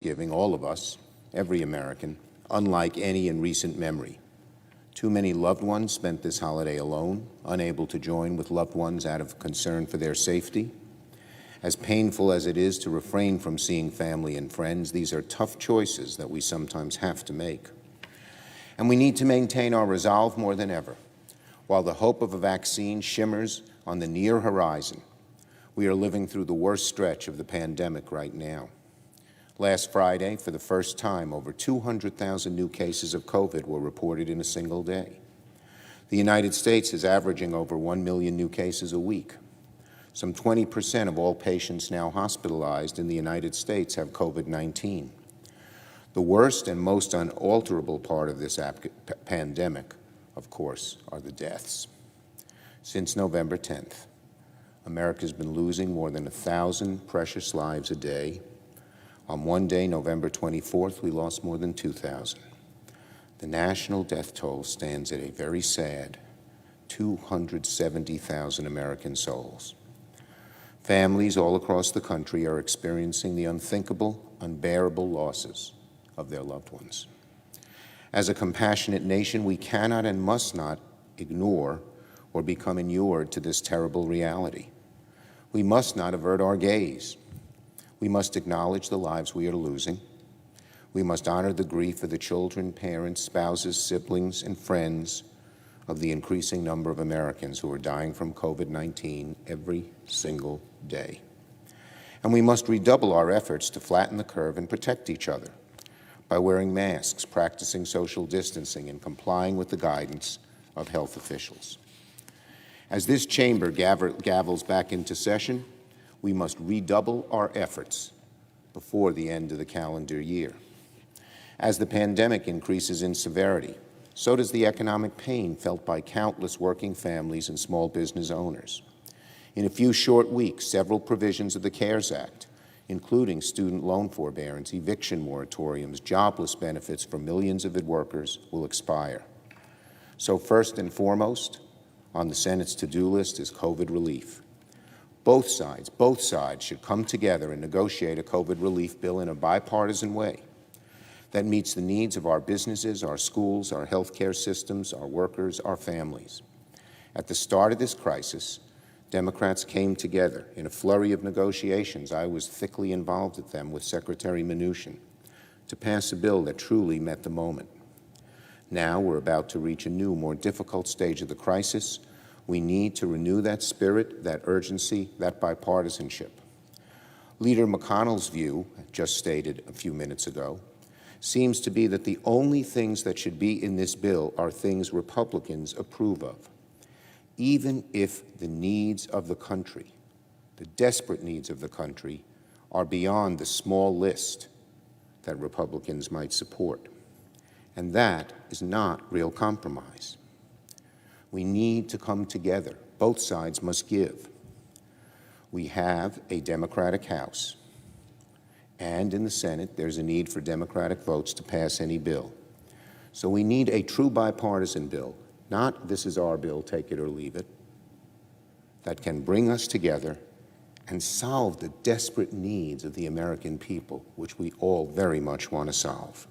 Thanksgiving, all of us, every American, unlike any in recent memory. Too many loved ones spent this holiday alone, unable to join with loved ones out of concern for their safety. As painful as it is to refrain from seeing family and friends, these are tough choices that we sometimes have to make. And we need to maintain our resolve more than ever. While the hope of a vaccine shimmers on the near horizon, we are living through the worst stretch of the pandemic right now. Last Friday, for the first time, over 200,000 new cases of COVID were reported in a single day. The United States is averaging over 1 million new cases a week. Some 20% of all patients now hospitalized in the United States have COVID-19. The worst and most unalterable part of this pandemic, of course, are the deaths. Since November 10th, America's been losing more than 1,000 precious lives a day. On one day, November 24th, we lost more than 2,000. The national death toll stands at a very sad 270,000 American souls. Families all across the country are experiencing the unthinkable, unbearable losses of their loved ones. As a compassionate nation, we cannot and must not ignore or become inured to this terrible reality. We must not avert our gaze. We must acknowledge the lives we are losing. We must honor the grief of the children, parents, spouses, siblings, and friends of the increasing number of Americans who are dying from COVID-19 every single day. And we must redouble our efforts to flatten the curve and protect each other by wearing masks, practicing social distancing, and complying with the guidance of health officials. As this chamber gavels back into session, we must redouble our efforts before the end of the calendar year. As the pandemic increases in severity, so does the economic pain felt by countless working families and small business owners. In a few short weeks, several provisions of the CARES Act, including student loan forbearance, eviction moratoriums, jobless benefits for millions of workers, will expire. So first and foremost, on the Senate's to-do list is COVID relief. Both sides should come together and negotiate a COVID relief bill in a bipartisan way that meets the needs of our businesses, our schools, our healthcare systems, our workers, our families. At the start of this crisis, Democrats came together in a flurry of negotiations. I was thickly involved with them with Secretary Mnuchin to pass a bill that truly met the moment. Now we're about to reach a new, more difficult stage of the crisis. We need to renew that spirit, that urgency, that bipartisanship. Leader McConnell's view, just stated a few minutes ago, seems to be that the only things that should be in this bill are things Republicans approve of, even if the needs of the country, the desperate needs of the country, are beyond the small list that Republicans might support. And that is not real compromise. We need to come together. Both sides must give. We have a Democratic House, and in the Senate, there's a need for Democratic votes to pass any bill. So we need a true bipartisan bill, not this is our bill, take it or leave it, that can bring us together and solve the desperate needs of the American people, which we all very much want to solve.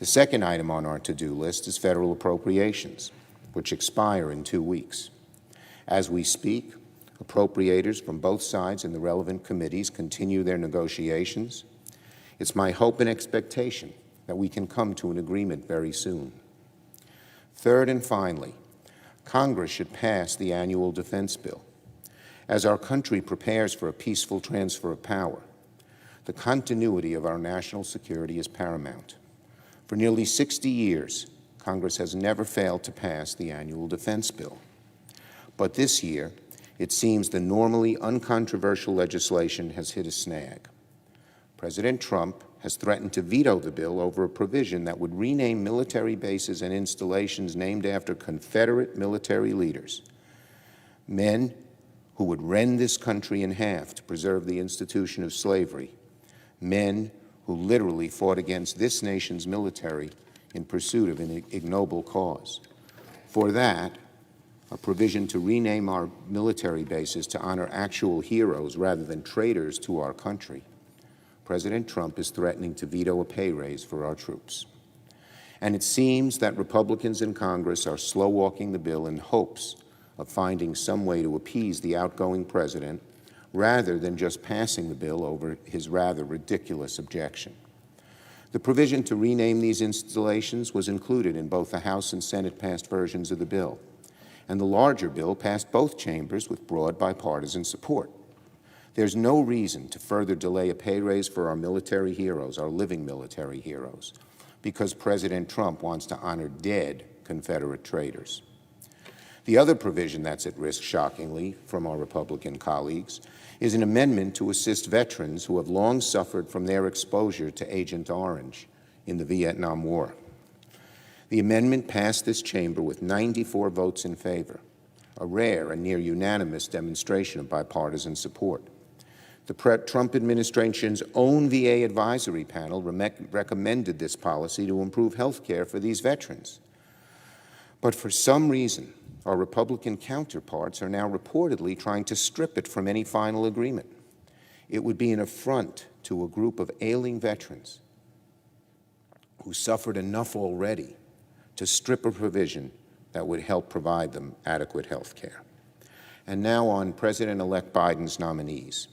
The second item on our to-do list is federal appropriations, which expire in 2 weeks. As we speak, appropriators from both sides in the relevant committees continue their negotiations. It's my hope and expectation that we can come to an agreement very soon. Third and finally, Congress should pass the annual defense bill. As our country prepares for a peaceful transfer of power, the continuity of our national security is paramount. For nearly 60 years, Congress has never failed to pass the annual defense bill. But this year, it seems the normally uncontroversial legislation has hit a snag. President Trump has threatened to veto the bill over a provision that would rename military bases and installations named after Confederate military leaders, men who would rend this country in half to preserve the institution of slavery, men who literally fought against this nation's military in pursuit of an ignoble cause. For that, a provision to rename our military bases to honor actual heroes rather than traitors to our country President Trump is threatening to veto a pay raise for our troops. And it seems that Republicans in Congress are slow-walking the bill in hopes of finding some way to appease the outgoing president rather than just passing the bill over his rather ridiculous objection. The provision to rename these installations was included in both the House and Senate-passed versions of the bill, and the larger bill passed both chambers with broad bipartisan support. There's no reason to further delay a pay raise for our military heroes, our living military heroes, because President Trump wants to honor dead Confederate traitors. The other provision that's at risk, shockingly, from our Republican colleagues, is an amendment to assist veterans who have long suffered from their exposure to Agent Orange in the Vietnam War. The amendment passed this chamber with 94 votes in favor, a rare and near unanimous demonstration of bipartisan support. The Trump administration's own VA advisory panel recommended this policy to improve health care for these veterans. But for some reason, our Republican counterparts are now reportedly trying to strip it from any final agreement. It would be an affront to a group of ailing veterans who suffered enough already to strip a provision that would help provide them adequate health care. And now on President-elect Biden's nominees.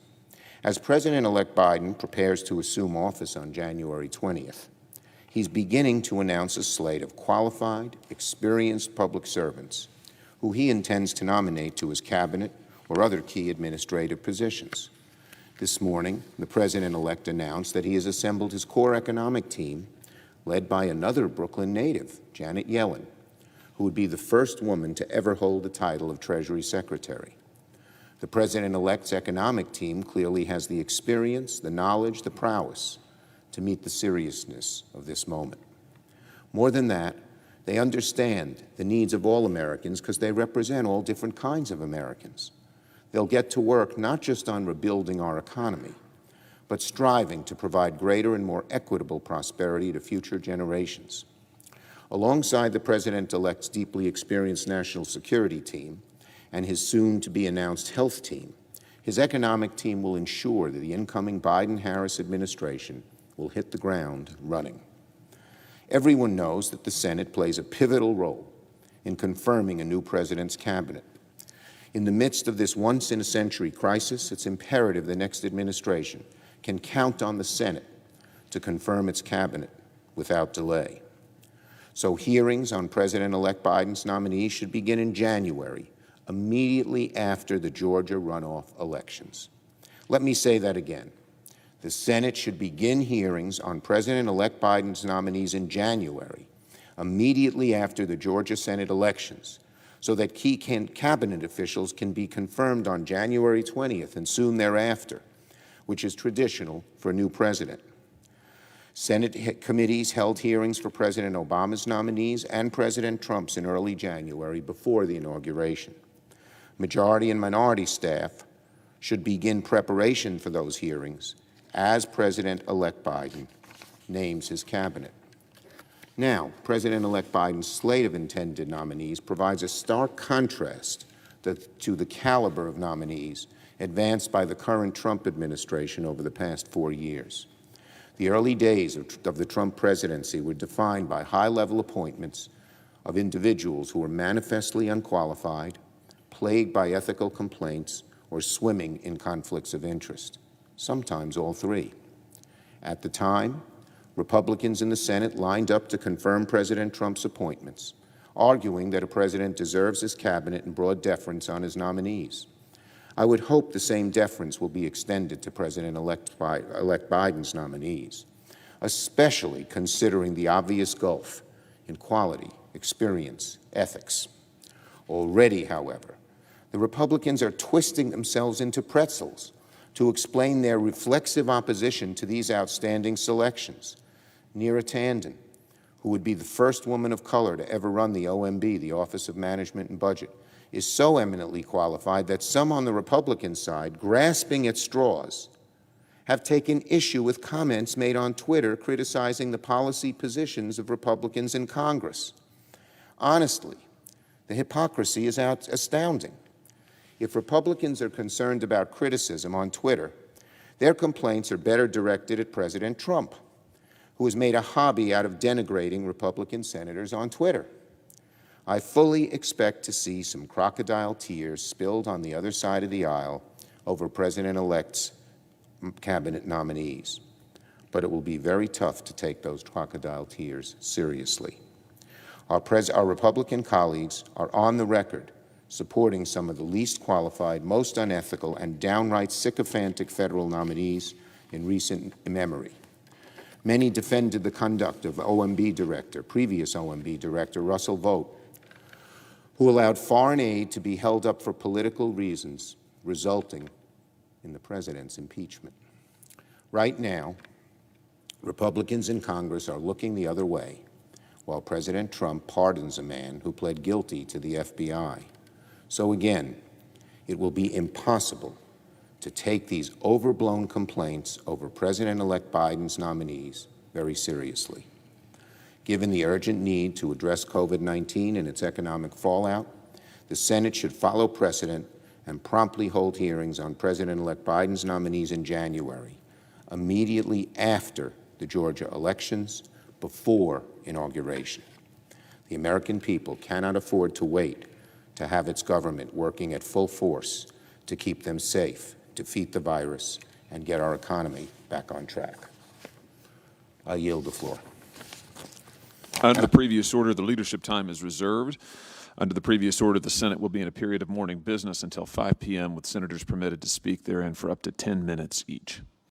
As President-elect Biden prepares to assume office on January 20th, he's beginning to announce a slate of qualified, experienced public servants who he intends to nominate to his cabinet or other key administrative positions. This morning, the President-elect announced that he has assembled his core economic team, led by another Brooklyn native, Janet Yellen, who would be the first woman to ever hold the title of Treasury Secretary. The President-elect's economic team clearly has the experience, the knowledge, the prowess to meet the seriousness of this moment. More than that, they understand the needs of all Americans because they represent all different kinds of Americans. They'll get to work not just on rebuilding our economy, but striving to provide greater and more equitable prosperity to future generations. Alongside the President-elect's deeply experienced national security team and his soon-to-be-announced health team, his economic team will ensure that the incoming Biden-Harris administration will hit the ground running. Everyone knows that the Senate plays a pivotal role in confirming a new president's cabinet. In the midst of this once-in-a-century crisis, it's imperative the next administration can count on the Senate to confirm its cabinet without delay. So hearings on President-elect Biden's nominees should begin in January, immediately after the Georgia runoff elections. Let me say that again. The Senate should begin hearings on President-elect Biden's nominees in January, immediately after the Georgia Senate elections, so that key cabinet officials can be confirmed on January 20th and soon thereafter, which is traditional for a new president. Senate committees held hearings for President Obama's nominees and President Trump's in early January before the inauguration. Majority and minority staff should begin preparation for those hearings as President-elect Biden names his cabinet. Now, President-elect Biden's slate of intended nominees provides a stark contrast to the caliber of nominees advanced by the current Trump administration over the past 4 years. The early days of the Trump presidency were defined by high-level appointments of individuals who were manifestly unqualified, plagued by ethical complaints, or swimming in conflicts of interest, sometimes all three. At the time, Republicans in the Senate lined up to confirm President Trump's appointments, arguing that a president deserves his cabinet and broad deference on his nominees. I would hope the same deference will be extended to President-elect Biden's nominees, especially considering the obvious gulf in quality, experience, ethics. Already, however, the Republicans are twisting themselves into pretzels to explain their reflexive opposition to these outstanding selections. Neera Tanden, who would be the first woman of color to ever run the OMB, the Office of Management and Budget, is so eminently qualified that some on the Republican side, grasping at straws, have taken issue with comments made on Twitter criticizing the policy positions of Republicans in Congress. Honestly, the hypocrisy is astounding. If Republicans are concerned about criticism on Twitter, Their complaints are better directed at President Trump, who has made a hobby out of denigrating Republican senators on Twitter. I fully expect to see some crocodile tears spilled on the other side of the aisle over President-elect's cabinet nominees, but it will be very tough to take those crocodile tears seriously. Our Republican colleagues are on the record supporting some of the least qualified, most unethical, and downright sycophantic federal nominees in recent memory. Many defended the conduct of previous OMB Director Russell Vought, who allowed foreign aid to be held up for political reasons, resulting in the president's impeachment. Right now, Republicans in Congress are looking the other way, while President Trump pardons a man who pled guilty to the FBI. So again, it will be impossible to take these overblown complaints over President-elect Biden's nominees very seriously. Given the urgent need to address COVID-19 and its economic fallout, the Senate should follow precedent and promptly hold hearings on President-elect Biden's nominees in January, immediately after the Georgia elections, before inauguration. The American people cannot afford to wait to have its government working at full force to keep them safe, defeat the virus, and get our economy back on track. I yield the floor. Under the previous order, the leadership time is reserved. Under the previous order, the Senate will be in a period of morning business until 5 p.m., with senators permitted to speak therein for up to 10 minutes each.